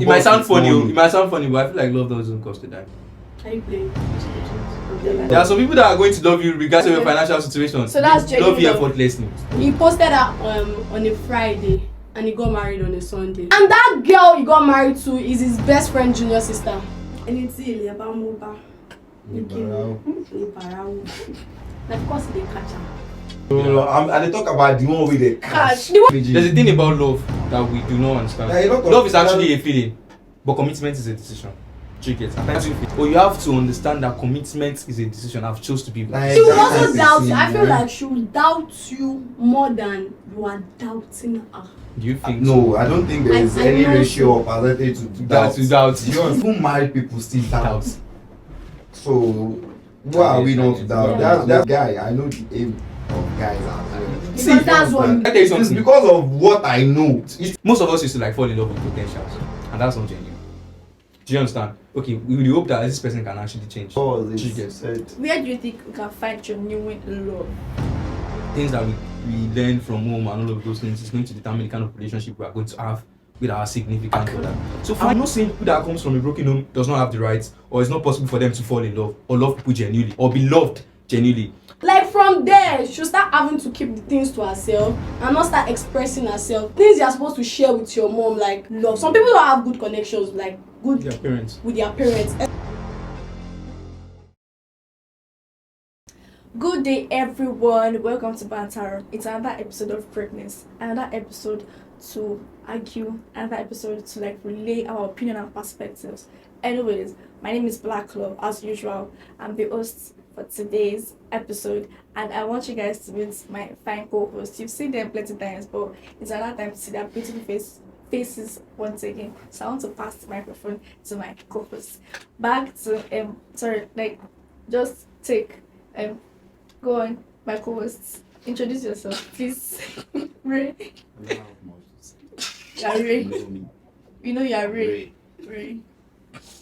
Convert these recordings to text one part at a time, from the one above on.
It might sound funny, but I feel like love doesn't cost a dime. Are you playing? There are some people that are going to love you regardless of your financial situation. So that's genuine love you effortlessly. He posted that on a Friday and he got married on a Sunday. And that girl he got married to is his best friend junior sister. And it's really about Moba. Of course they catch him. And they talk about the one with the cash. There's a thing about love that we do not understand. Love is actually a feeling, but commitment is a decision. But you have to understand that commitment is a decision. I've chosen to be with. She will also doubt you. I feel like she will doubt you more than you are doubting her. Do you think? No, I don't think there is any ratio of percentage to doubt. Even married people still doubt. So why are we not to doubt? That guy, I know the aim of guys as well. See, that's what it's because of what I know. Most of us used to like fall in love with potentials, and that's not genuine. Do you understand? Okay, we hope that this person can actually change. Oh, where do you think we can find genuine love? Things that we learn from home and all of those things is going to determine the kind of relationship we are going to have with our significant other. So I'm not saying people that comes from a broken home does not have the rights, or it's not possible for them to fall in love or love people genuinely or be loved genuinely. Like from there, she'll start having to keep the things to herself and not start expressing herself. Things you're supposed to share with your mom, like love. Some people don't have good connections, like good with their parents. Good day, everyone. Welcome to Parental. It's another episode of Greatness, another episode to argue, another episode to like relay our opinion and perspectives. Anyways, my name is Black Love. As usual, I'm the host for today's episode, and I want you guys to meet my fine co-hosts. You've seen them plenty times, but it's another time to see their beautiful faces once again. So I want to pass the microphone to my co-host. Back to just take go on, my co-hosts. Introduce yourself, please. Ray. Yeah, Ray. We know you're Ray. Ray.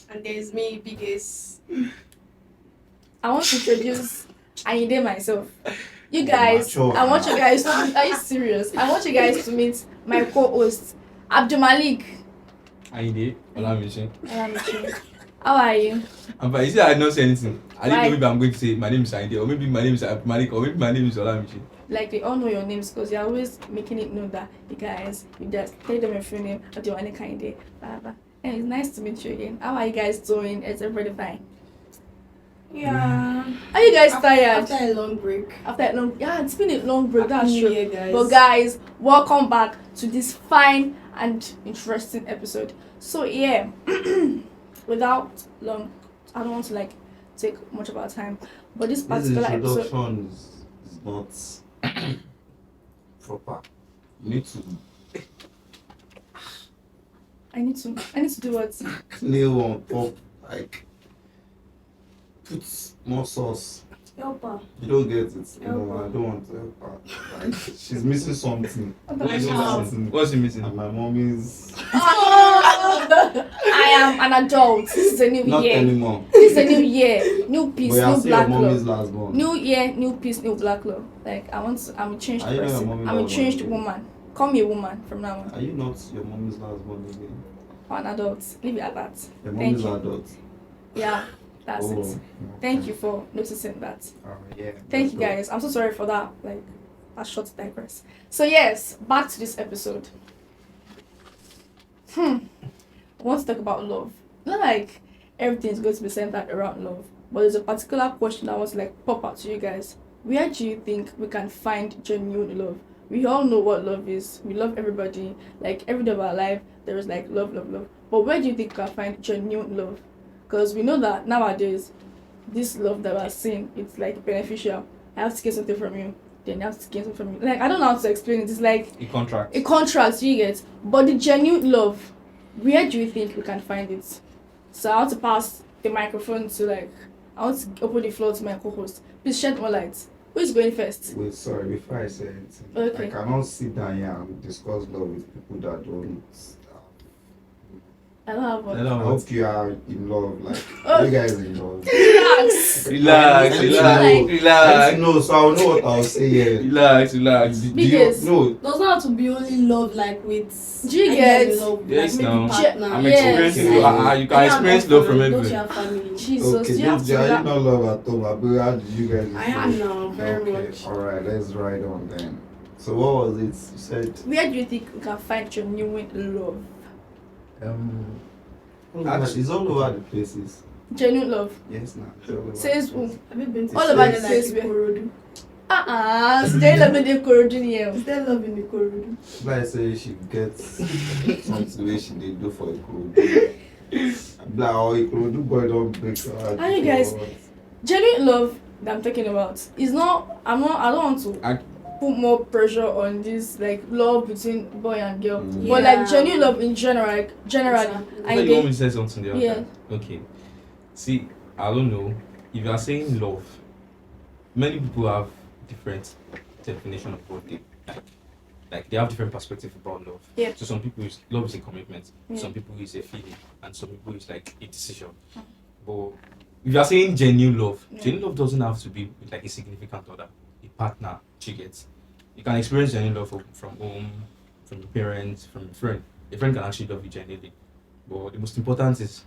And there's me, Biggest. I want to introduce Ayinde myself. You guys, I want you guys to are you serious? I want you guys to meet my co-host, Abdul Malik. Ayinde, Olamiche. How are you? I'm fine. You see, I did not say anything. I didn't know maybe I'm going to say my name is Ayinde, or maybe my name is Abdul Malik, or maybe my name is Olamiche. Like they all know your names because you're always making it known that you guys, you just tell them your full name, Abdul Malik Ayinde. And it's nice to meet you again. How are you guys doing? Is everybody fine? Yeah. Are you guys tired? After a long break. Yeah, it's been a long break. That's true. Year, guys. But guys, welcome back to this fine and interesting episode. So yeah, without long, I don't want to like take much of our time, but this particular episode is not proper. You need to. I need to do what? Nail on top, like put more sauce. Help her. You don't get it. No, I don't want to help her. Like she's missing something. What's she missing? And my mom is. I am an adult. This is a new Not year. anymore. This is a new year, new peace, new black love. love. New year, new peace, new black love. Like I'm a changed person. I'm a changed woman. Call me a woman from now on. Are you not your mommy's last born again? An adult. Leave it at that. Your mom is adult. Yeah, that's it. Okay. Thank you for noticing that. Yeah. Thank you guys. I'm so sorry for that. Like, a short digress. So yes, back to this episode. I want to talk about love. Not like everything is going to be centered around love, but there's a particular question that was like pop out to you guys. Where do you think we can find genuine love? We all know what love is. We love everybody. Like every day of our life, there is like love. But where do you think we can find genuine love? Because we know that nowadays, this love that we're seeing, it's like beneficial. I have to get something from you, then I have to get something from you. Like I don't know how to explain it. It's like A contract, you get. But the genuine love, where do you think we can find it? So I want to pass the microphone to I want to open the floor to my co-host. Please shed more light. Who is going first? Wait, sorry, before I say anything. Okay. I cannot sit down here and discuss love with people that don't. I don't have I one. don't I know. hope you are in love. Like, Oh. you guys in love. Relax. Relax. No, so I'll know what I'll say here. Relax. Do Because- you no? Does not have to be only love like with. Do you I get- guess love, Yes, like now. maybe partner. I'm Yes. experiencing Okay. love. You can experience love from Don't you everywhere. have family? Jesus, Okay, you have then to are you relax. not love at all? But how did you guys? I am now, very Okay, much. alright, let's ride on then. So what was it? You said Where do you think we can find genuine love? actually it's all over the places. Genuine love. Yes, now. It's all over Says the who? places. Have you been to All It's about like- the like place where. Ikorodu? Stay love in Corodinia. Is there love in Ikorodu? Like say she gets something way she did do for a crew. Like oh, a crew boy don't break her heart. Are you guys- Genuine love that I'm talking about is not. I don't want to put more pressure on this like love between boy and girl. Mm. But Yeah. like genuine love in generally. Exactly. I thought you want me to say something the other Yeah. time. Okay. See, I don't know. If you are saying love, many people have different definition of what they like they have different perspective about love. Yeah. So some people love is a commitment, Yeah. some people is a feeling, and some people is like a decision. But if you are saying genuine love, Yeah. genuine love doesn't have to be with like a significant other, a partner, you get. You can experience genuine love from home, from your parents, from a friend. A friend can actually love you genuinely. But the most important is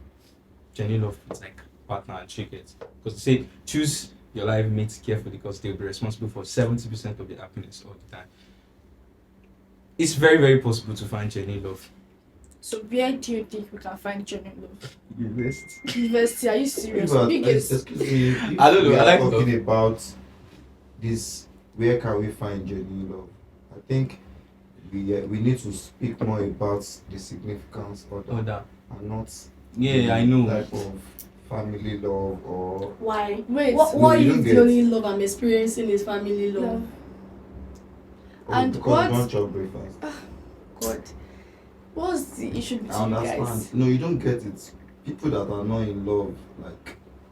genuine love with like partner and chickens. Because they say choose your life mates carefully because they'll be responsible for 70% of the happiness all the time. It's very, very possible to find genuine love. So where do you think we can find genuine love? Yes. University, are you serious? But, Because excuse me, if I don't know, we I are like talking about this. Where can we find genuine love? I think we need to speak more about the significance of Oh, that that. and not Yeah, I know. type of family love or Why? wait, What you if don't the get- only love I'm experiencing is family love? love. or And because what- you don't chop breakfast. God, what's the issue I between you understand. guys? No, you don't get it. People that are not in love,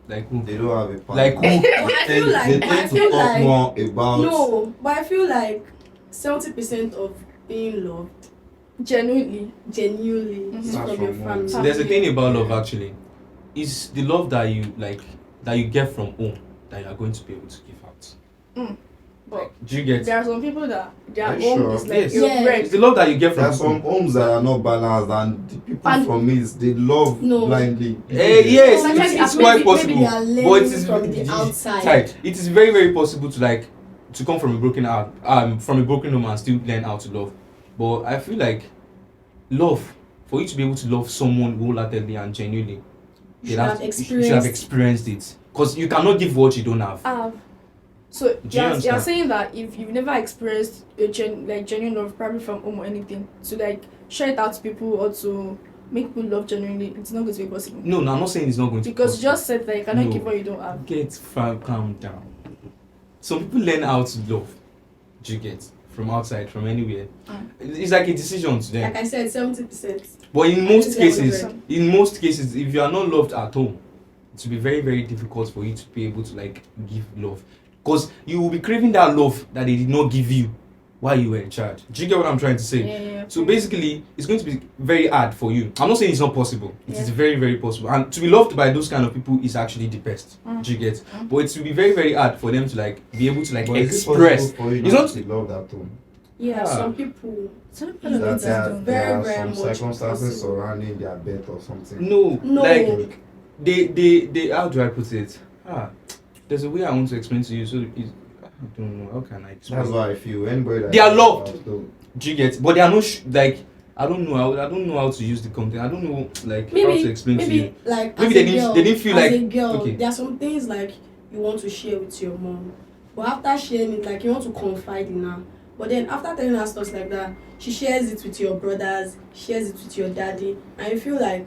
Like who? they don't have a partner. Like who? I feel They like tend I to feel talk like more about no, but I feel like 70% of being loved Genuinely. genuinely is Mhm. from your From family. So there's a thing about love actually. Is the love that you like that you get from home that you are going to be able to give out. But Do you get? there are some people that their Are you home sure? is like Yes. your Yeah. bread. It's the love that you get there from are some home. homes that are not balanced and the people And- from it they love No. blindly. Yes, Sometimes it's it's quite maybe possible. they are learning But it is from the outside. Right. It is very, very possible to like to come from a broken heart, from a broken home and still learn how to love. But I feel like love, for you to be able to love someone wholeheartedly and genuinely, You you should should have experienced it. Because you cannot give what you don't have. So Do you you're understand? saying that if you've never experienced a genuine love, probably from home or anything, to like share it out to people or to make people love genuinely, it's not going to be possible. No, I'm not saying it's not going to be Because you possible. just said that you cannot No. give what you don't have. Calm down. Some people learn how to love. Do you get? From outside, from anywhere. It's like a decision to them. Like I said, 70%. But in most Just cases, like if you are not loved at home, it will be very, very difficult for you to be able to like give love. Because you will be craving that love that they did not give you while you were in charge. Do you get what I'm trying to say? Yeah. So basically, it's going to be very hard for you. I'm not saying it's not possible. It is Yeah. very, very possible. And to be loved by those kind of people is actually the best. Do you get? But it will be very, very hard for them to like be able to like But is it express. possible for you It's not not- to be loved at home? Yeah, Ah. some people. Some people That don't That there, do there are very some much circumstances possible. surrounding their birth or something. No, No. like they how do I put it? There's a way I want to explain to you. So I don't know how can I explain. That's what I feel. Anybody that They are is loved. don't- Do you get? But they are not like I don't know. I don't know how to use the content. I don't know like how Maybe, to explain to you. maybe like Maybe as they a didn't- girl, they didn't feel as like- a girl, okay. there are some things like you want to share with your mom, but after sharing it, like you want to confide in her. But then after telling her stuff like that, she shares it with your brothers, shares it with your daddy, and you feel like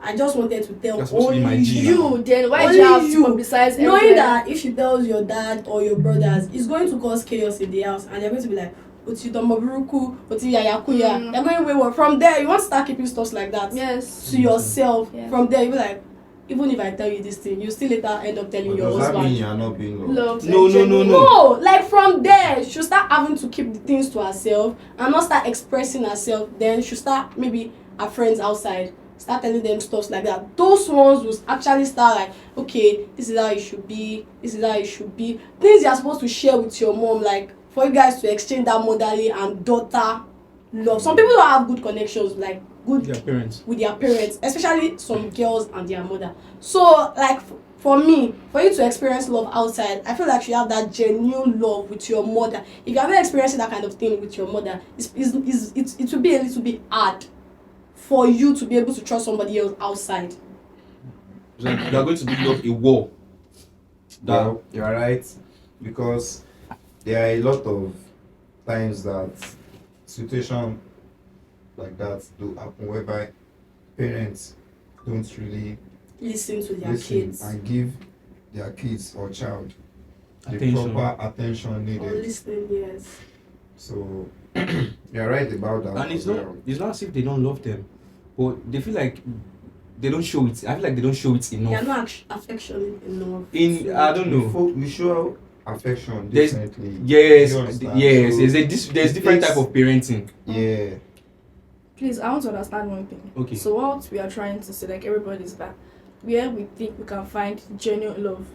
I just wanted to tell You're supposed to be only my G now. You then why do Only you have to you. publicize knowing everywhere? that if she tells your dad or your brothers, it's going to cause chaos in the house, and they're going to be like, "Oti Domoburuku, Oti Yayakuya." They're going wayward. From there, you want to start keeping stuff like that Yes. to yourself. Yeah. From there, you be like, even if I tell you this thing, you still later end up telling But your does that mean husband. you are not being loved? Love. No, no, no, no. No, like from there, she'll start having to keep the things to herself and not start expressing herself. Then she'll start maybe her friends outside start telling them stuff like that. Those ones will actually start like, okay, this is how it should be, this is how it should be. Things you are supposed to share with your mom, like for you guys to exchange that motherly and daughter love. Some people don't have good connections, like good with their parents, especially some girls and their mother. So like for me, for you to experience love outside, I feel like you have that genuine love with your mother. If you haven't experienced that kind of thing with your mother, it will be a little bit hard for you to be able to trust somebody else outside. So you are going to build up a wall. Well, you are right, because there are a lot of times that situation like that do happen whereby parents don't really Listen to their kids and give their kids or child Attention. the proper attention or needed. listening. Yes. So you're right about that. And it's not as if they don't love them, but they feel like they don't show it. I feel like they don't show it enough. They are not affectionate enough. I don't know. We show affection There's- differently. Yes, You understand? yes. So There's different takes- type of parenting. Yeah. Please, I want to understand one thing. Okay. So what we are trying to say, like everybody's back, where we think we can find genuine love.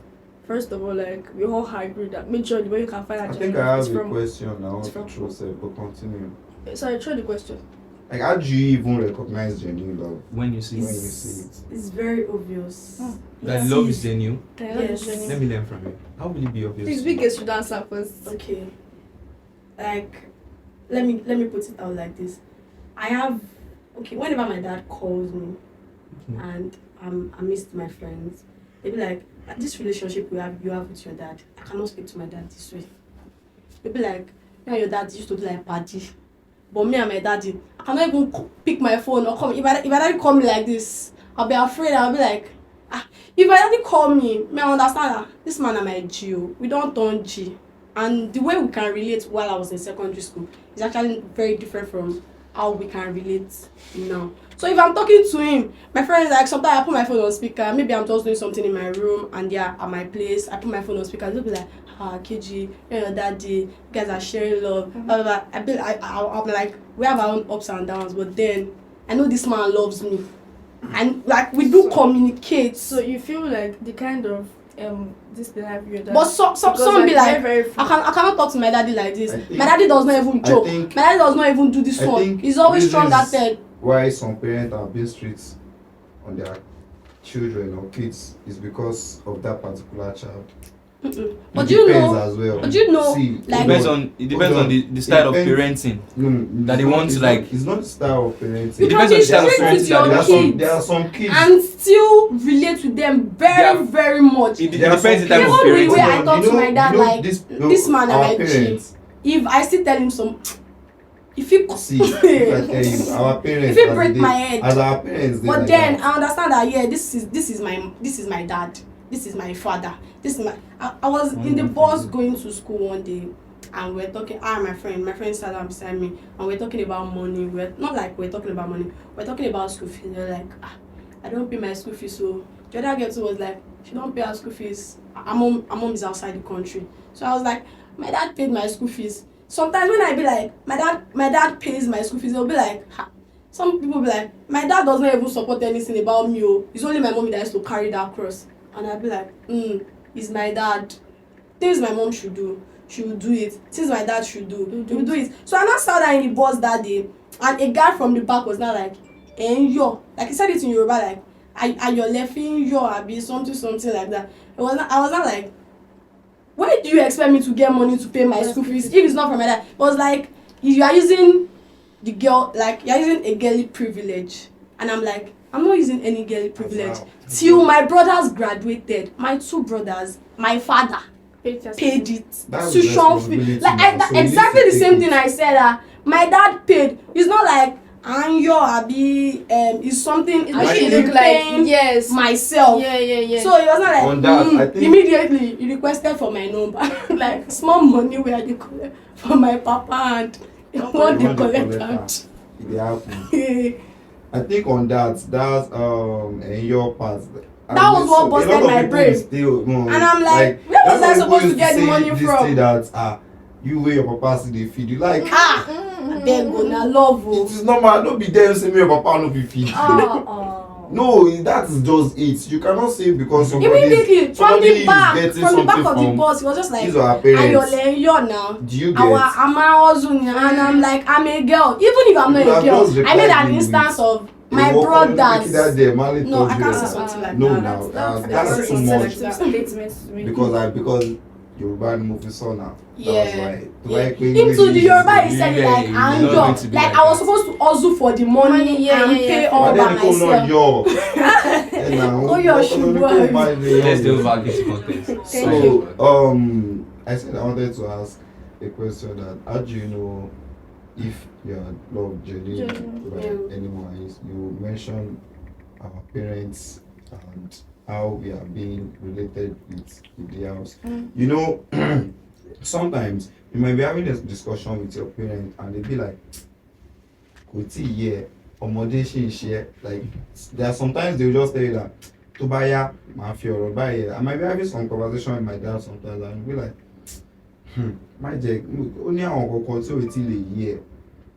First of all, like we all agree that majorly where you can find I that think genuine I love is have a from. question I want it's to from- throw, sir, but continue. Sorry, try the question. Like, how do you even recognize genuine love When you see when you it, see it? It's very obvious. Hmm. that Yes. love is genuine, Can you Yes. genuine? let me learn from you. How will it be obvious? Please, biggest should answer first. Okay. Like, let me put it out like this. Whenever my dad calls me Mhm. and I'm amidst my friends, they be like, this relationship you have with your dad, I cannot speak to my dad this way. They be like, you and your dad used to be like party, but me and my daddy, I cannot even pick my phone or come. If my daddy call me like this, I'll be afraid. I'll be like, if my daddy call me, may I understand that this man and my G, we don't turn G, and the way we can relate while I was in secondary school is actually very different from how we can relate now. So if I'm talking to him, my friend is like, sometimes I put my phone on speaker, maybe I'm just doing something in my room and they're at my place, I put my phone on speaker, they'll be like, KG, you and your daddy, you guys are sharing love, blah, blah, blah. I'll be like, we have our own ups and downs, but then I know this man loves me. And like we do communicate. So you feel like the kind of this behavior that. But some because, be like, very free. I cannot talk to my daddy like this. I think- My daddy does not even joke. I think- My daddy does not even do this I one. think He's always this strong is- at that. Why some parents are being strict on their children or kids is because of that particular child. But It do you depends know? as well. But you know, See, like- It depends on the style of parenting. That they want to, like- It's not the style of parenting. You It can depends on be the style of strict with parenting your that there, they are want. some, kids there are some kids. and still relate with them very, Yeah. very much. It There are depends the some type of Even with the way parenting. I talk to my dad, like, this man our and my G. parents. If I still tell him some, if you See, if I tell you, our parents. If you as break they- my head. As our parents, they but like then that. I understand that this is my dad, this is my father, this is my. I was in the bus going to school one day, and we're talking. My friend sat down beside me, and we're talking about money. We're not like we're talking about money. We're talking about school fees. They're like, I don't pay my school fees. So the other girl too was like, she don't pay her school fees. Her mom is outside the country. So I was like, my dad paid my school fees. Sometimes when I be like, my dad pays my school fees, they'll be like, some people be like, my dad does not even support anything about me. It's only my mommy that has to carry that cross. And I'll be like, it's my dad. Things my mom should do, she will do it. Things my dad should do, he will do it. So I now sat down in the bus that day, and a guy from the back was now like, yo, like he said it in Yoruba, like, are you laughing, yo, abi something like that. I was not like, why do you expect me to get money to pay my school fees if it's not from my dad? It was like, you are using the girl, like you're using a girly privilege, and I'm like, I'm not using any girly privilege. Wow. Till my brothers graduated, my two brothers, my father paid it. That's Tuition fee. responsibility Like now, so you exactly need the to same take thing it. I said. My dad paid. It's not like Anyo Abi is something It I make should it look like paying yes. myself. Yeah. So it was not like On that, I think- immediately he requested for my number. Like small money where they collect for my papa and what they collect out. It happen. I think on that's in your part. That was what busted my brain. And I'm like, where was I supposed to get the money from? That you where your papa see they feed you like. Then go na love. It is normal. Don't be them say me your papa no be fit. No, that is just it. You cannot say because immediately from the back getting of the something bus, he was just like, his or her parents. Ayole now. Do you get? I'm a husband, and I'm like, I'm a girl. Even if I'm not a girl, I made an instance of my brothers. No, I can't say something like no, that. now that's too much. Statements to me. Because Yoruba movie saw now. Yeah. Like Into the Yoruba, he said it like you're not going anger. to be Like like I was that. supposed to hustle for the money and pay all by myself. Oh, your shoe boy. Let's do valid content. So, I said I wanted to ask a question that how do you know if your love genuine by anyone is? You mentioned our parents and how we are being related with the house. You know, sometimes you might be having a discussion with your parents and they be like, like there are sometimes they will just tell you that Tobaya, Mafia or Robaya. I might be having some conversation with my dad sometimes and be like, my Jack, only I will continue till a year.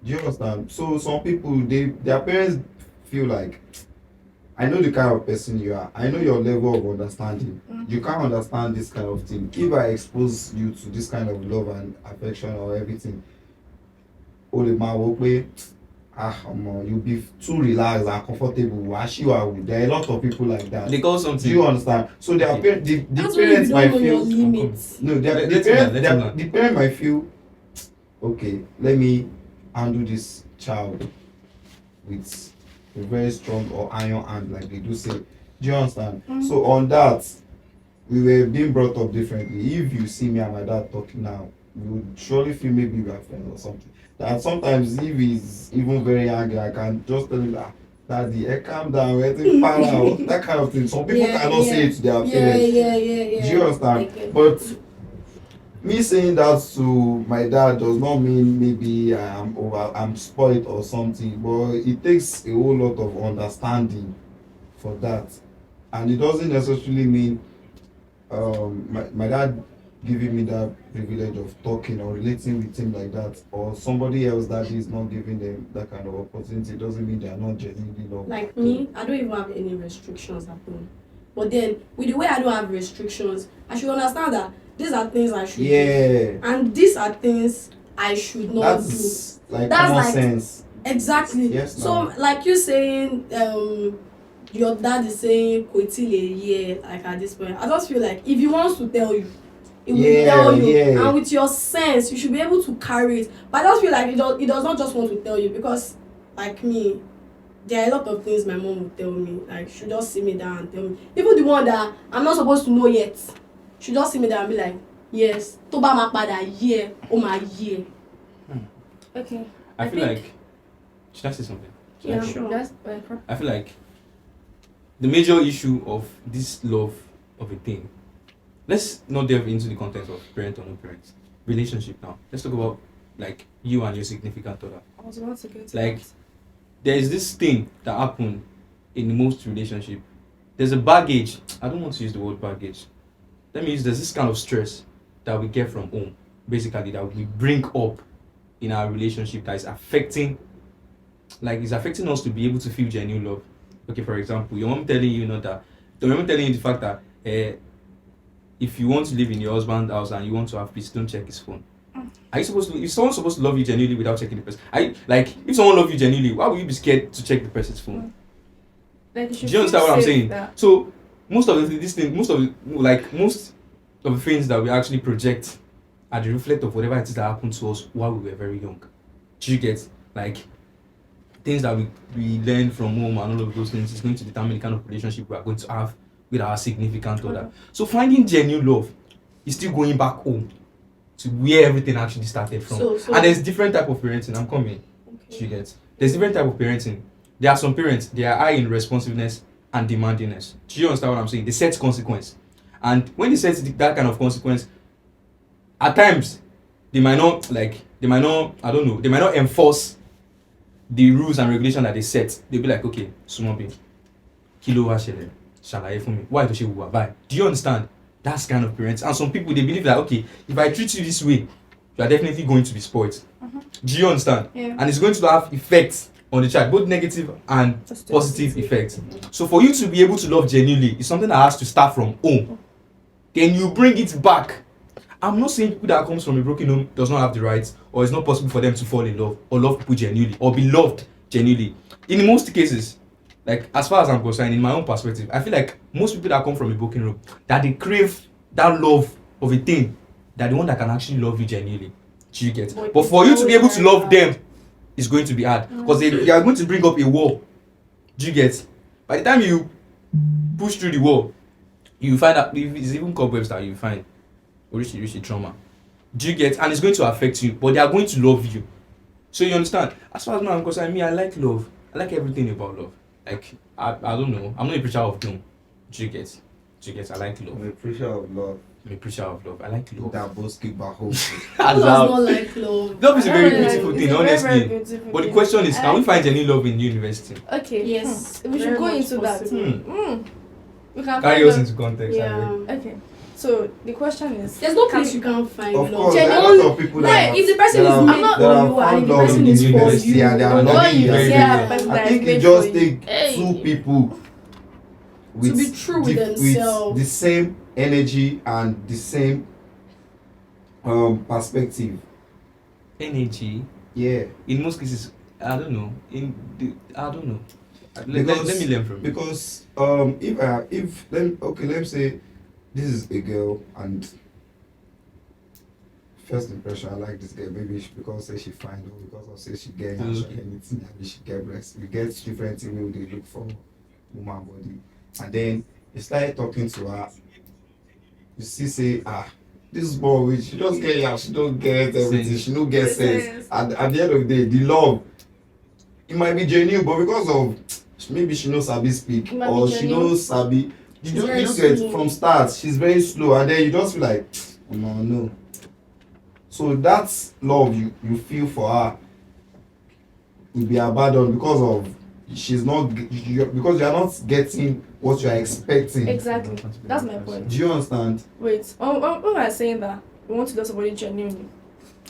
Do you understand? So some people their parents feel like, I know the kind of person you are. I know your level of understanding. You can't understand this kind of thing. If I expose you to this kind of love and affection or everything, you'll be too relaxed and comfortable. There are a lot of people like that. They call something. Do you understand? So their the parents might feel no. The parent might feel, okay, let me handle this child with a very strong or iron hand, like they do say. Do you understand? So on that, we were being brought up differently. If you see me and my dad talking now, you would surely feel maybe we are friends or something. And sometimes if he's even very angry, I can just tell him that, Daddy, calm down, that kind of thing. Some people cannot say it to their parents. Do you understand? But me saying that to my dad does not mean maybe I'm spoiled or something, but it takes a whole lot of understanding for that. And it doesn't necessarily mean my dad giving me that privilege of talking or relating with him like that, or somebody else that is not giving them that kind of opportunity, doesn't mean they are not genuinely loved. Like me, I don't even have any restrictions at home. But then, with the way I don't have restrictions, I should understand that these are things I should do. And these are things I should not do. Like that's common sense. Exactly. Yes, so, like you saying, your dad is saying, Koitile a year, like at this point. I just feel like if he wants to tell you, it will tell you, and with your sense you should be able to carry it. But I just feel like it does not just want to tell you, because like me, there are a lot of things my mom will tell me, like she'll just sit me down and tell me, even the one that I'm not supposed to know yet, she'll just sit me down and be like, yes, Toba ma pada year, oh my year. Okay. I feel like, should I say something? Yeah, sure. I feel like the major issue of this love of a thing, let's not delve into the content of parent or no parents. Relationship now. Let's talk about like you and your significant other. I was about to get to like that. there is this thing that happen in most relationship. There's a baggage. I don't want to use the word baggage. That means there's this kind of stress that we get from home, basically, that we bring up in our relationship that is affecting, like it's affecting us to be able to feel genuine love. Okay, for example, your mom telling you the fact that if you want to live in your husband's house and you want to have peace, don't check his phone. Are you supposed to? Is someone supposed to love you genuinely without checking the person? If someone loves you genuinely, why would you be scared to check the person's phone? Like do you understand what I'm saying? So most of the things that we actually project are the reflect of whatever it is that happened to us while we were very young. Do you get like things that we learn from home and all of those things is going to determine the kind of relationship we are going to have with our significant other. So finding genuine love is still going back home to where everything actually started from. And there's different type of parenting. I'm coming. Okay. You get? There's different type of parenting. There are some parents, they are high in responsiveness and demandingness. Do you understand what I'm saying? They set consequence. And when they set that kind of consequence, at times they might not enforce the rules and regulations that they set. They'll be like, okay, Sumobi, kilo wa shele, shalaye for me. Why do she bye? Do you understand? That's kind of parents. And some people, they believe that, okay, if I treat you this way, you are definitely going to be spoiled. Do you understand? Yeah. And it's going to have effects on the child, both negative and positive effects. So for you to be able to love genuinely, it's something that has to start from home. Then you bring it back. I'm not saying people that comes from a broken home does not have the rights, or it's not possible for them to fall in love or love people genuinely or be loved genuinely. In most cases, like as far as I'm concerned, in my own perspective, I feel like most people that come from a broken home, that they crave that love of a thing, that the one that can actually love you genuinely. Do you get? But for you to be able to love them, it's going to be hard because they are going to bring up a wall. Do you get? By the time you push through the wall, you find that it's even cobwebs that you find reach trauma. Do you get? And it's going to affect you, but they are going to love you. So you understand? As far as I'm concerned, I like love. I like everything about love. Like I don't know. I'm not a preacher of doom. Do you get? I like love. I'm a preacher of love. I'm a preacher of love. I like love. That both keep back home. Who does not like love? Love is a very I like beautiful it. thing, It's a honestly. very beautiful But the thing. question is, can we find any love in university? Okay. Yes. We should very go much into that. possible. We can Carry find us out- into context. Yeah. Okay. So the question is, There's no place you can't find Of love. course, there are a lot of people Like, if the person that is have- made not- that for have you and found the love person in is for university you, and they are Although loving you you. very see well. a person I that think is it made just for you. take two people with be true with themselves. the same energy and the same perspective. Energy. Yeah, In most cases, I don't know. I don't know. Let me learn from you. because let me say this is a girl and first impression I like this girl, maybe because say she fine or because of say she get hands or anything, maybe she get breast. We get different things wey we dey look for woman body, and then you start talking to her, you see say this boy she just get yam, she don't get everything, Sense. she no get sense. Sense. At the end of the day, the love it might be genuine, but because of maybe she no sabi speak It might or be she genuine. no sabi, She's you very don't get slow. from start she's very slow, and then you just feel like no. So that's love you feel for her will be abandoned because of she's not because you are not getting what you are expecting. Exactly. That's my point. Do you understand? Wait. When we are saying that we want to love somebody genuinely,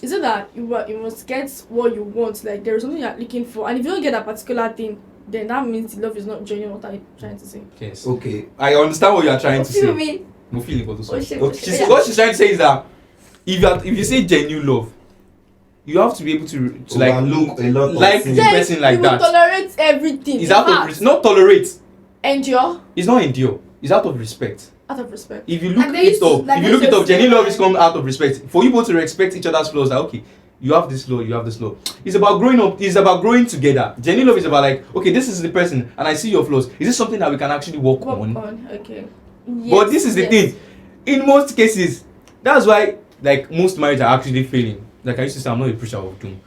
is it that you must get what you want? Like there is something you are looking for, and if you don't get that particular thing, then that means the love is not genuine. What are you trying to say? Yes. Okay. I understand what you are trying to Feel say. me? No feeling for this Oh, one. shit, What oh, shit. she's- Yeah. what she's trying to say is that if you say genuine love, you have to be able to like Overlook a lot of like things. the person like you will that. tolerate everything. It's In out fact, of not tolerate. endure It's not endure. It's out of respect. out of respect. If you look And they used it to- up, like if you they look it used up, to say, genuine love is like- come out of respect. For you both to respect each other's flaws, that okay, you have this flaw, you have this flaw. It's about growing up. It's about growing together. Genuine love is about like, okay, this is the person, and I see your flaws. Is this something that we can actually work Work on? on. Okay. But this is the thing. In most cases, that's why like most marriages are actually failing. Like I used to say, I'm not a preacher of doom.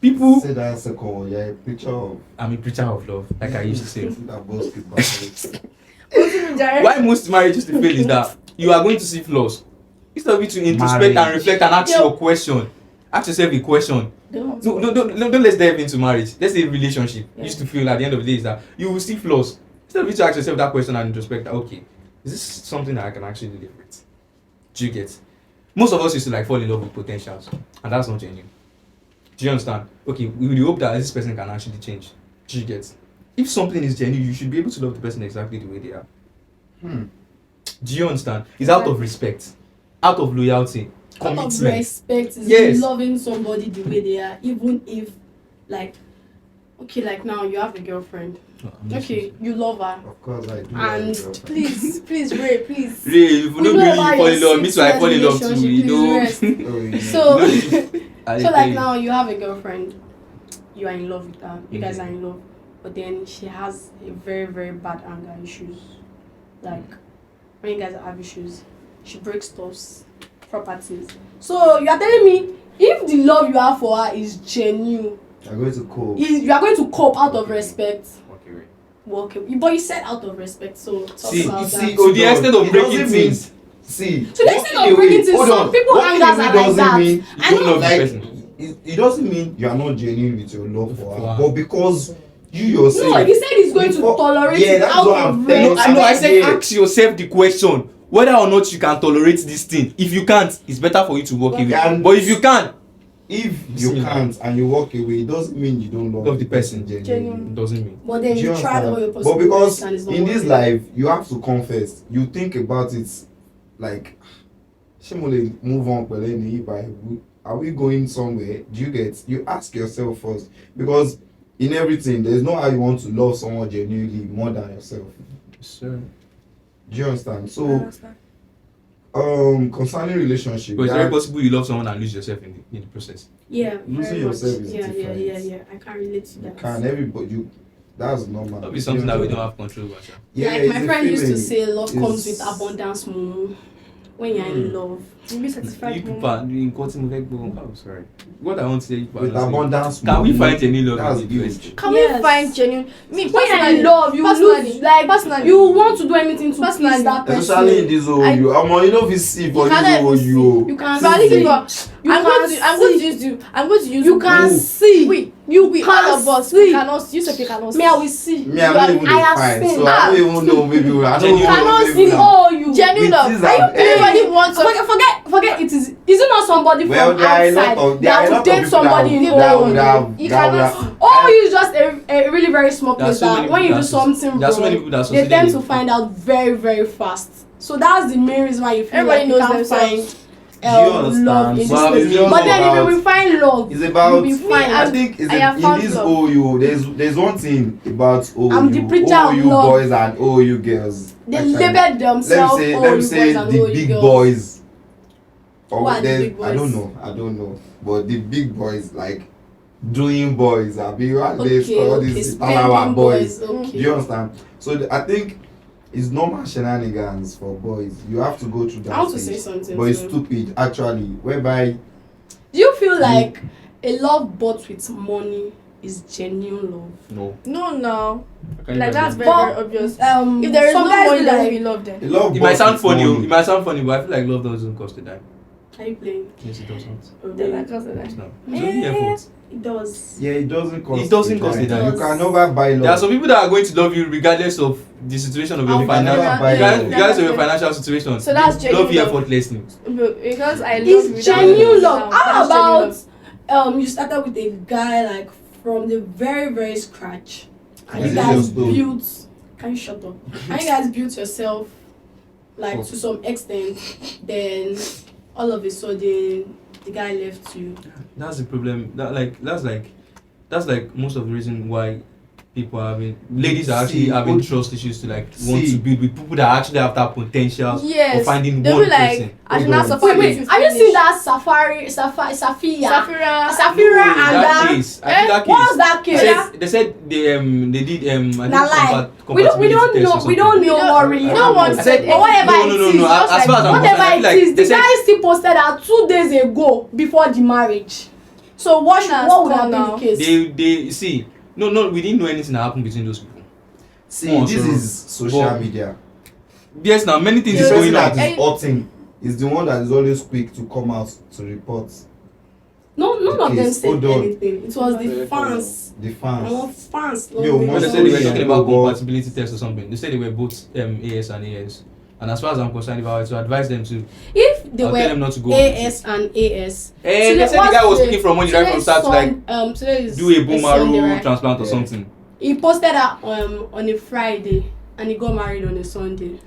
People, Say that second one, you're a picture of I'm a preacher of love. Like I used to say. that both keep back home. Why most marriages to fail is that you are going to see flaws. Instead of you to introspect Marriage. and reflect and ask Yo. your question, ask yourself a question. Don't Don't let's dive into marriage. Let's say relationship. Yeah. You used to feel at the end of the day is that you will see flaws. Instead of you to ask yourself that question and introspect that, okay, is this something that I can actually live with? Do you get? Most of us used to like fall in love with potentials, and that's not genuine. Do you understand? Okay, we will hope that this person can actually change. Do you get? If something is genuine, you should be able to love the person exactly the way they are. Do you understand? It's out of respect, out of loyalty, Out of commitment. respect is Yes. loving somebody the way they are, even if, like, okay, like now you have a girlfriend. Okay, you love her. Of course I do. And please, Ray, please. Ray, if you We don't know really about fall your in love, me too, I 6 fall in love years too. You know. relationship, Oh, yeah. So, I so tell like you. now you have a girlfriend, you are in love with her, you guys are in love, but then she has a very, very bad anger issues. Like when you guys have issues, she breaks stuffs, properties. So you are telling me if the love you have for her is genuine, I'm going to cope. you are going to cope out of respect. Okay, Ray. Well, okay, but you said out of respect, so talk See, about see, that. To the extent of It breaking doesn't mean- things. See, To the extent of breaking things, some people angers are like that. Mean, I don't know, love the like, person. it doesn't mean you are not genuine with your love for her, Wow. but because you yourself. no, he said he's going to Before- tolerate yeah, it that's out what of I'm telling you. I know. I said Yeah. ask yourself the question: whether or not you can tolerate this thing. If you can't, it's better for you to walk away. But if you can, and you walk away, it doesn't mean you don't love the person. Genuine. It doesn't mean. But then you tried all your But possibilities because and it's not in this working. life, you have to confess. You think about it like, Shemole, move on, but then are we going somewhere? Do you get? You ask yourself first, because in everything, there's no how you want to love someone genuinely more than yourself. Sure. Do you understand? I So, understand. concerning relationship, But it's very possible you love someone and lose yourself in the process. Yeah, losing very yourself much. is Yeah. different. I can't relate to that. Can everybody? That's normal. That'll be something that we don't have control over. Yeah, like it's my a friend used to feeling. say, love comes with It's- abundance more when you're in love. You be satisfied. You people moment. are in quoting oh, sorry. What I want to say you people are With not saying. abundance. Can we more, find any love that's in the huge. West? Can Yes. we find genuine? Me When you're in personally, love, you personally, lose like personally, you want to do anything to Personally. please that person. Especially in this old you. You know if you see for You this cannot old even you. You can So I see. think You I'm can going to see. use you. I'm going to use You can Who? see. We You all can of us. see. We cannot. You said you cannot. Me, I will see. Me, I'm not even I have fine, seen. so I don't even know. Maybe I don't Genuine. know. cannot maybe see all you. Genuine love. With Are you? this, Everybody wants. Forget it is it not somebody Well, from there are a lot outside of there are a that lot will of date people somebody in that all would you. have You that would cannot have. All you is just a really very small There are place so that many when you people do that something there are so many wrong, people that they tend to associate find out very, very fast. So that's the main reason why you feel Everybody like knows you can't themselves. find Do you understand? love in this Well, place. it's just But then if about- you will find love, It's about. you'll be fine. I think it's I have in found this love. OU. There's one thing about OU. I'm the preacher of OU love. boys and OU girls. They Actually, label themselves let me say boys and the OU big girls. boys. Who are the there's- big boys? I don't know. But the big boys, like doing boys, all these Palawa spending boys. Okay. Do you understand? So I think it's normal shenanigans for boys. You have to go through that I want to stage. say something. But it's too. stupid, actually. Whereby Do you feel like a love bought with money is genuine love? No. No. I can't Like even that's do very, that. very obvious. If If there is no some guys money, be there like, will be love then. a love It might bought sound with funny, money. it might sound funny, but I feel like love doesn't cost a dime. are you playing? Yes, it doesn't. Then I just said that. It's not. It's only effort. It does. Yeah, it doesn't cost. It doesn't cost a dime. You can never buy love. There are some people that are going to love you regardless of the situation of your You can financial, never buy regardless of your love. financial situation. So that's They love you genuine love. effortlessly. Because I love It's you, genuine that's love. How that's genuine about love. you started with a guy like from the very, very scratch. And Is you it guys your story? built. Can you shut up? And you guys built yourself like to some extent. Then all of a sudden the guy left you. That's the problem. That's like most of the reason why people are having ladies are actually See, having but- trust issues to want see. to build with people that actually have that potential Yes. of finding They'll one be like, person. I should Hold not on. suffer. Wait, have you seen that Safira? Safira. And that case. I think that case. what's that They case? said they did I think Na lie. We compatibility don't test or know. We something. don't know what really no one happened. said But whatever no, it no, no, is, no. just As far as I'm like, concerned, I whatever feel like it is, they the said- guy still posted that 2 days ago before the marriage. So what would have been the case? They see. No, we didn't know anything that happened between those people. See, Oh, this so- is social but- media. Yes, now many things The is person going on. that is hurting is the one that is always quick to come out to report. None of them Case. said Hold on. anything. It was the fans. The fans. Our fans. Yo, When most they said they were Yeah, talking about but- compatibility tests or something, they said they were both AS and AS. And as far as I'm concerned, if I were to advise them to, If they I'll tell them were not to go. AS and AS. And they said the guy was looking from money right from start to like today is do a bone Sunday, marrow right? transplant or Yeah. something. He posted that on a Friday and he got married on a Sunday.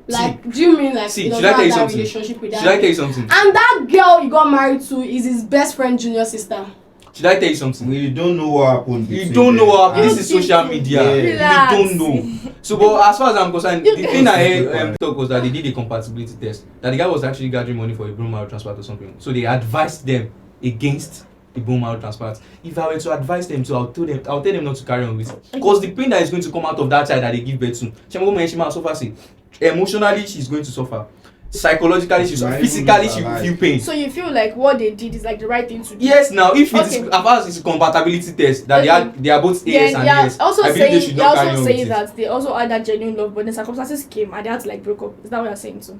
Like, do you mean like See, he does should I not tell you have that something? relationship with that? Should I tell you something? And that girl he got married to is his best friend junior sister. Should I tell you something? You don't know what happened. You between don't know them. what And this is social media. Yeah. Relax. You don't know. So, but as far as I'm concerned, the thing I heard talk was that they did a compatibility test. That the guy was actually gathering money for a bone marrow transplant or something. So they advised them against the bone marrow transplant. If I were to advise them to, I'll tell them not to carry on with it. Because the pain that is going to come out of that child that they give birth to, emotionally she's going to suffer. Psychologically she's Right. physically she will feel pain. So you feel like what they did is like the right thing to do. Yes, now if it is Okay. as far as it's a compatibility test that they are both AS and Yeah, AS, also I believe they saying should you're not carry also on saying with it. that they also had that genuine love, but the circumstances came and they had to like break up. Is that what you're saying too?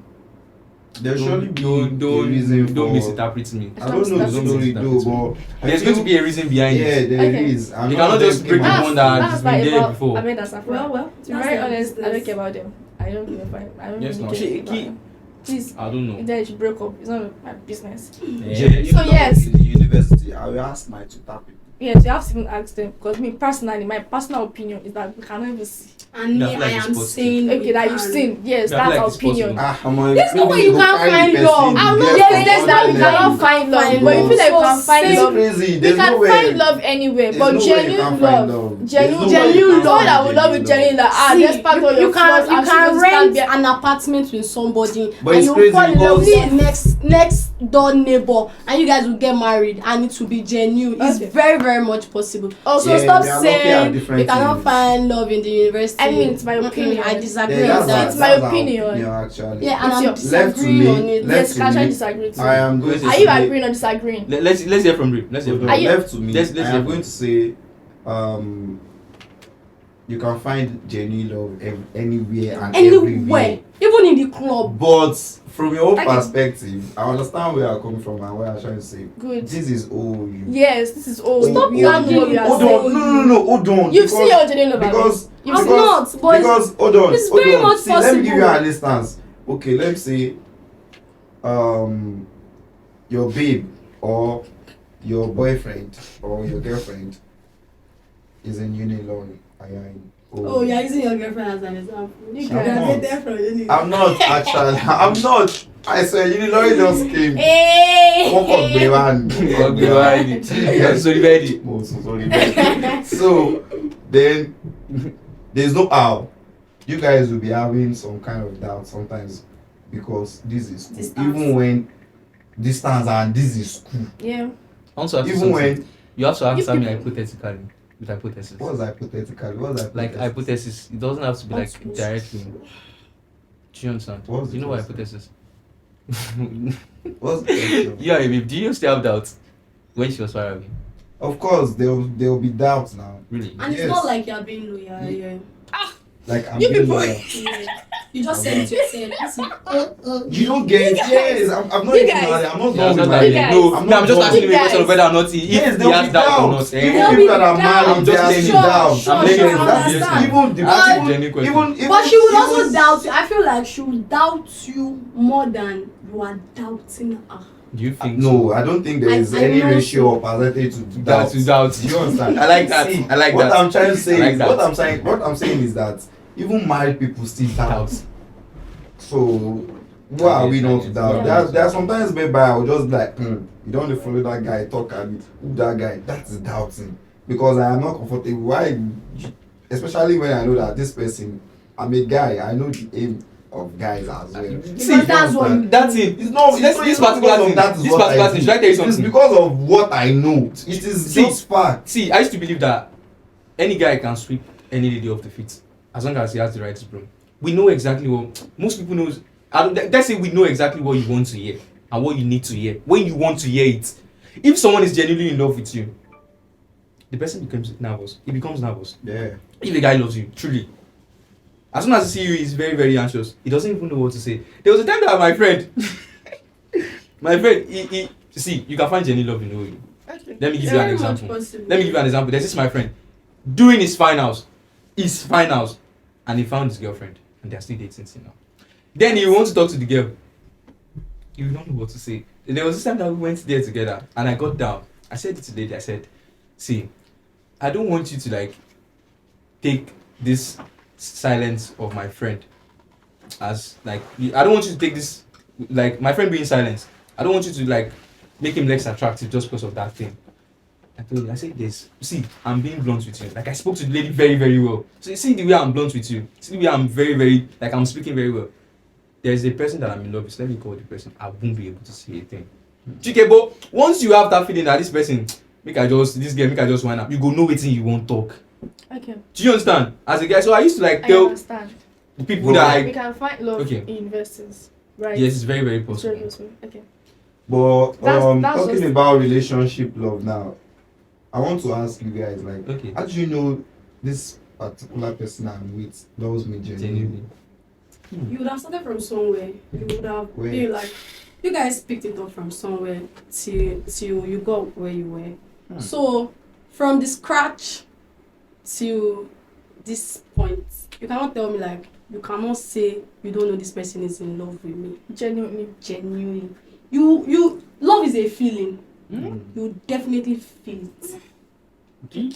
There surely be Don't a reason for. don't misinterpret me. I don't know the Don't story though, but I There's feel- going to be a reason behind Yeah, it. there Okay. is. And You none cannot of them just came break the out. one that has been like there about before. Amanda Safra. Well, To be very honest, I don't care about them. I don't give a fuck. I don't Yes, really no. care about them. Please, I don't know. then you should break up. It's not my business. You So know, yes. in the university, I will ask my tutor people. Yes, you have to even ask them because me personally, my personal opinion is that we cannot even see. And Yeah, I me, feel like I it's am possible. saying Okay, that you've seen. Yes, Yeah, I feel that's like our it's opinion. possible. There's no way you can't find love. I'm not Yes, saying there's that we cannot find love, Find but you feel like we love. can So find It's love. crazy. We There's can no way. find love anywhere, There's but no way you genuine can't find love, love. genuine There's no way you love, can't someone find that will love you genuine genuinely, like See, despite all you your flaws, can I'm still gonna rent stand an apartment with somebody But and it's you crazy fall in love with because- your next door neighbor and you guys will get married and it will be genuine. It's Okay. very, very much possible. Also, Yeah, stop we are looking at saying different you cannot things. find love in the university. I mean, it's my opinion. I disagree Yeah, with that's that. It's my our opinion. actually. Yeah, and It's I'm your- Left to disagreeing me, on it. left Yes, to can I me, disagree too? I am going to Are say, you agreeing or disagreeing? Let's hear from Ray. Let's hear hold from on, Ray. you- left to me, let's I hear am from- going to say, you can find genuine love anywhere and Anywhere, everywhere. even in the club. But from your own Okay. perspective, I understand where you're coming from and what I'm trying to say. Good. This is all you. Yes, this is all. Stop you don't know what dragging we are it. Hold saying. on, no, hold on. You've seen your genuine love. because You've I'm seen- not, but because hold on, it's hold very on. much See, let me give you possible. an instance. Okay, let's say, your babe or your boyfriend or your girlfriend is in uni long and you're in. Oh, you're using your girlfriend as an example. You I'm graduated not. from uni. I'm not actually. I'm not. I swear, uni long just came. Hey! Walk up, So then there's no how. You guys will be having some kind of doubt sometimes because this is cool. Distance. Even when distance and this is cool. Yeah. Also, ask you Even something. when You have to answer me people- hypothetically with hypothesis. what's hypothetical? What's Like hypothesis, it doesn't have to be That's like cool. directly. Do you understand? What's the You know what question? hypothesis? What's the question? Yeah, babe, do you still have doubts when she was far away? Of course, there will be doubts now. Really? And Yes. it's not like you're being loyal. Yeah. Like I'm You being people- loyal. You just said it yourself. You don't get it. Yes, I'm not You even guys- mad. I'm not Yeah, done it's with not my that You yet. guys- No, I'm no, not I'm just done. asking You you a question guys- of whether or not he, Yes, if he there'll has be doubt or doubts. not. Even There'll people be that are doubts. married, I'm they just are saying still it. doubts. I'm Even making the- understand. even the Ask a even- genuine question. even But she will also even- doubt you. I feel like she will doubt you more than you are doubting her. Do you think No, I don't think there is I any know ratio or percentage to Doubt doubt. to doubt. Do you understand? I like that. See, I like what that. I'm trying to say I like is that. what I'm saying is that even married people still doubt. Doubt. So why are we not to doubt? Yeah. There are sometimes whereby I will just be like, you don't want to follow that guy, talk at me. Who that guy? That is doubting. Because I am not comfortable. Why? Especially when I know that this person, I'm a guy, I know the aim of guys as well. Because that's what you That's it. It's not. This it's not particular because of thing. that is This what particular I thing. do. Should I tell you It is something? because of what I know. It is See. just fact. See, I used to believe that any guy can sweep any lady off the feet as long as he has the right broom. We know exactly what most people knows. Let's say we know exactly what you want to hear and what you need to hear when you want to hear it. If someone is genuinely in love with you, the person becomes nervous. He becomes nervous. Yeah. If the guy loves you, truly, as soon as he sees you, he's very, very anxious. He doesn't even know what to say. There was a time that my friend, he see, you can find genuine love in you. Let me give you an very much example. possible. Let me give you an example. There's this my friend doing his finals, and he found his girlfriend, and they're still dating till now. Then he wants to talk to the girl. You don't know what to say. There was this time that we went there together, and I got down. I said it to the lady. I said, "See, I don't want you to like take this silence of my friend as like I don't want you to take this like my friend being silent. I don't want you to like make him less attractive just because of that thing." I told you, I said this. See, I'm being blunt with you. Like I spoke to the lady very, very well. So you see the way I'm blunt with you. See the way I'm very, very like I'm speaking very well. There's a person that I'm in love with. Let me call the person. I won't be able to say a thing. Okay, but once you have that feeling that this person, make I just wind up, you go know wetin you won't talk. Okay. Do you understand? As a guy, so I used to like I tell understand. the people Bro. that We I can find love Okay. in universities, right? yes, it's very, very It's possible. very possible. Okay. But That's talking just- about relationship love now, I want to ask you guys like, Okay. how do you know this particular person I'm with loves me genuinely? Genuinely. You would have started from somewhere. You would have Where? been like, you guys picked it up from somewhere till you got where you were. So from the scratch till this point, you cannot tell me like you cannot say you don't know this person is in love with me. Genuinely. You love is a feeling. Hmm? You definitely feel it.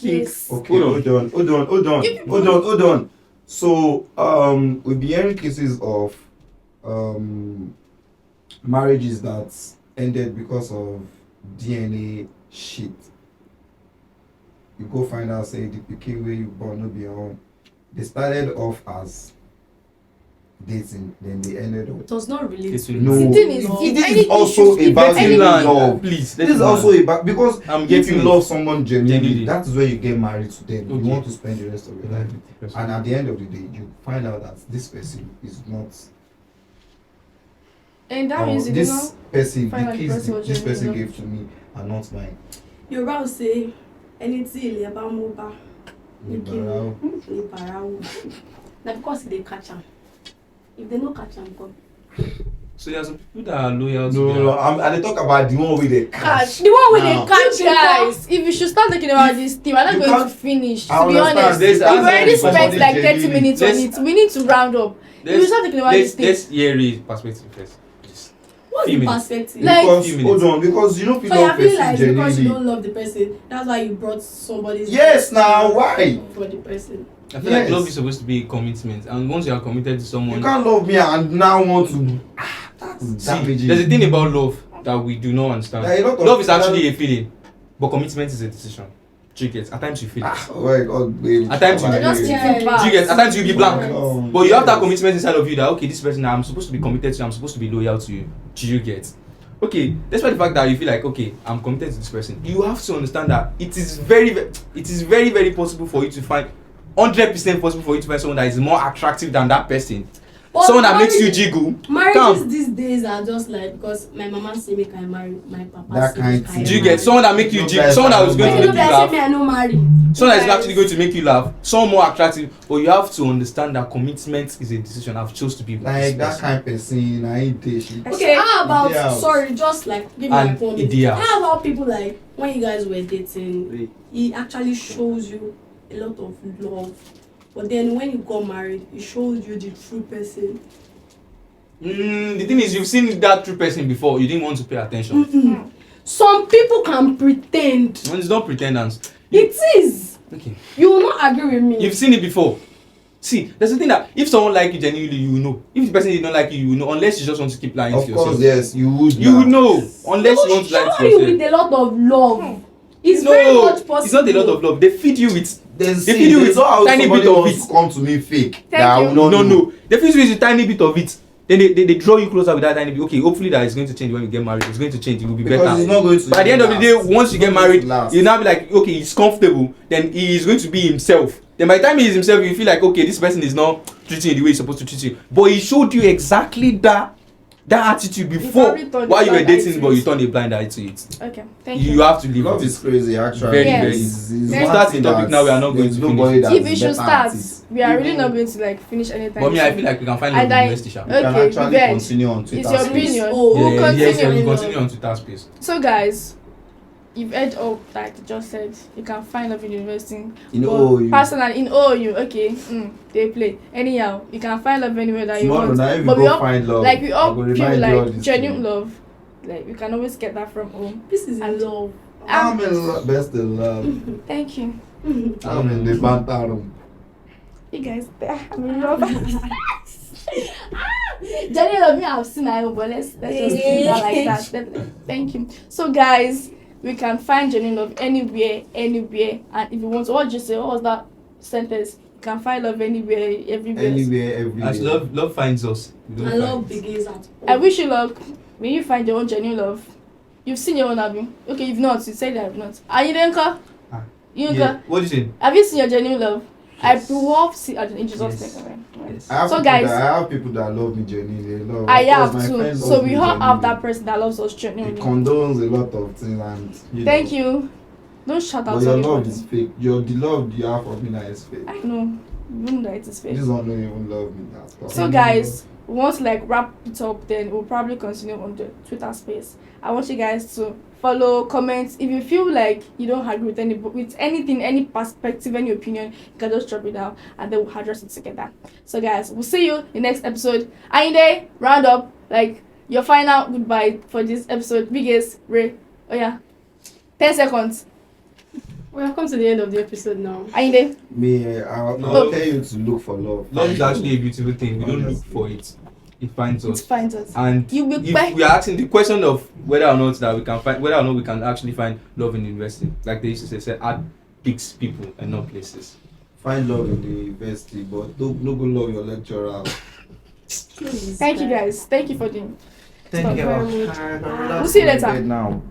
Yes. Okay, hold on. So, we'll be hearing cases of marriages that ended because of DNA shit. You go find out, say, the pikin where you born no be your own. They started off as dating, then they ended up. It was not related. No, The thing is, this is also about love. Please, This is also about, because I'm if getting you it. love someone genuinely, Genuinely. that is where you get married to them. Okay. You want to spend the rest of your life. Yes. And at the end of the day, you find out that this person is not. And that means you this know. person, find the out the kids person was this person genuine. gave to me are not mine. Yorùbá will say anything ilé bá mú bá ní kí Ìbára ní bàrà wò. Na because they catch am. If they no catch am, come. So there are some people that are loyal to No, their... I dey talk about the one with the cash. The one with Now. the catch, guys. If you should start talking about this thing, we're not You going to can't- finish. I To be understand. honest, There's we've already somebody spent like 30 genuinely- minutes on it. We need to round up. If you start talking about this thing, Let's hear his perspective first. Please. What's Few the minutes. perspective? Like- Because Few hold minutes. on, because you know people So you love feel person like because you genuinely. don't love the person, that's why you brought somebody's Yes, now why? for the person. I feel Yes. like love is supposed to be a commitment, and once you are committed to someone, You can't love me and now want to. That's see, damaging. there's a thing about love that we do not understand. There are a lot of Love is actually a feeling, but commitment is a decision. Do you get? At times you feel it. Oh my God, babe. At times you Come do. on, just babe. keep it back. Do you get? At times you be blank. Oh, But you have that yes. commitment inside of you that okay, this person I'm supposed to be committed to, I'm supposed to be loyal to you. Do you get? Okay, despite the fact that you feel like okay, I'm committed to this person, you have to understand that it is very possible for you to find 100% possible for you to find someone that is more attractive than that person. But Someone that makes you marriage- jiggle. Marriages Come. these days are just like because my mama say make I marry, my papa That say kind make I thing. Do you marry. get someone that make you No, jiggle? Someone that is going to Make make you you say laugh. me I no marry. Someone that is Guys, actually going to make you laugh. Someone more attractive. But you have to understand that commitment is a decision. I've chose to be with this Like that person. kind of person, I ain't there. She. Okay, how about Ideals. sorry, just like give me And my point. ideals. How about people like when you guys were dating, he actually shows you a lot of love, but then when you got married, he shows you the true person. The thing is, you've seen that true person before. You didn't want to pay attention. Some people can pretend. When it's not pretendance. It is. Okay. You will not agree with me. You've seen it before. See, there's a thing that if someone like you genuinely, you will know. If the person did not like you, you will know. Unless you just want to keep lying Of to yourself. course, yes, you would. You will know. They Unless you will want to lie show to you yourself. with a lot of love. It's very No, much possible. it's not a lot of love. They feed you with. Then They see, feed you there's with not how tiny somebody bit of wants it. to come to me fake. Thank that I you. will not know. No. They feed you with a tiny bit of it. Then they draw you closer with that tiny bit. Okay, hopefully that is going to change when you get married. It's going to change. It will be Because better. it's not going to. But at the end of the day, last. once you It's get not going married, to last. you'll now be like, okay, he's comfortable. Then he is going to be himself. Then by the time he is himself, you feel like, okay, this person is not treating you the way he's supposed to treat you. But he showed you exactly that attitude before probably turned while a you were blind eye dating, to but it. you turned a blind eye to it. Okay, thank You you. have to live Love with is it. crazy, actually. Very, Yes. very. It's Let's start the one topic thing now, we are not going there's to nobody finish. that If is we should better at start, it. we are really Even- not going to like finish anytime. But me, I soon. feel like we can find I love die- in West Isha. You can Okay, actually bet. continue on Twitter. It's your space. opinion. Oh, We'll Yes, continue. we love. continue on Twitter space. So guys, you've heard all that I just said. You can find love in university. In But OU. personally, in OU, okay, they play. Anyhow, you can find love anywhere that you Tomorrow, want. now if you But we go all, find love, like we I all go feel remind you all like this genuine thing. love. Like we can always get that from home. This is And- love. I'm in love, best in love. Thank you. I'm in the banter room. You guys, I'm in love. Genuine love, me, I've seen her, but let's just do that like that. Thank you. So guys, we can find genuine love anywhere, and if you want to, what you say? What was that sentence? You can find love anywhere, everywhere. Anywhere, everywhere. As love finds us. We don't And find love it. begins at home. I wish you luck when you find your own genuine love. You've seen your own, have you? Okay, you've not. You said you have not. Are you Denka? Ah, You Yeah. What do you say? Have you seen your genuine love? Yes. I love see in Jesus' Yes. name. Yes. I have So people guys, that, I have people that love me genuinely. Love. I Of course, have my too. friends So love we me all have genuinely. that person that loves us It genuinely. condones a lot of things, and Thank you. Don't shout out But your to love anybody. is fake. The love you have for me now is fake. I know. You know that it is fake. This one don't even love me that. So guys, we want to like wrap it up, then we'll probably continue on the Twitter space. I want you guys to follow, comment. If you feel like you don't agree with anything, any perspective, any opinion, you can just drop it down and then we'll address it together. So guys, we'll see you in the next episode. Ayinde, round up like your final goodbye for this episode. Biggest Ray. Oh yeah. 10 seconds. We have come to the end of the episode now. Ayinde. Me, I'll tell you to look for love. Love is actually a beautiful thing. We don't look for it. It finds us. It finds us. And if we are asking the question of whether or not we can actually find love in university, like they used to say art picks people and not places. Find love in the university, but don't go love your lecturer. Thank you guys. Thank you for doing. Thank you. We'll see you later. Now.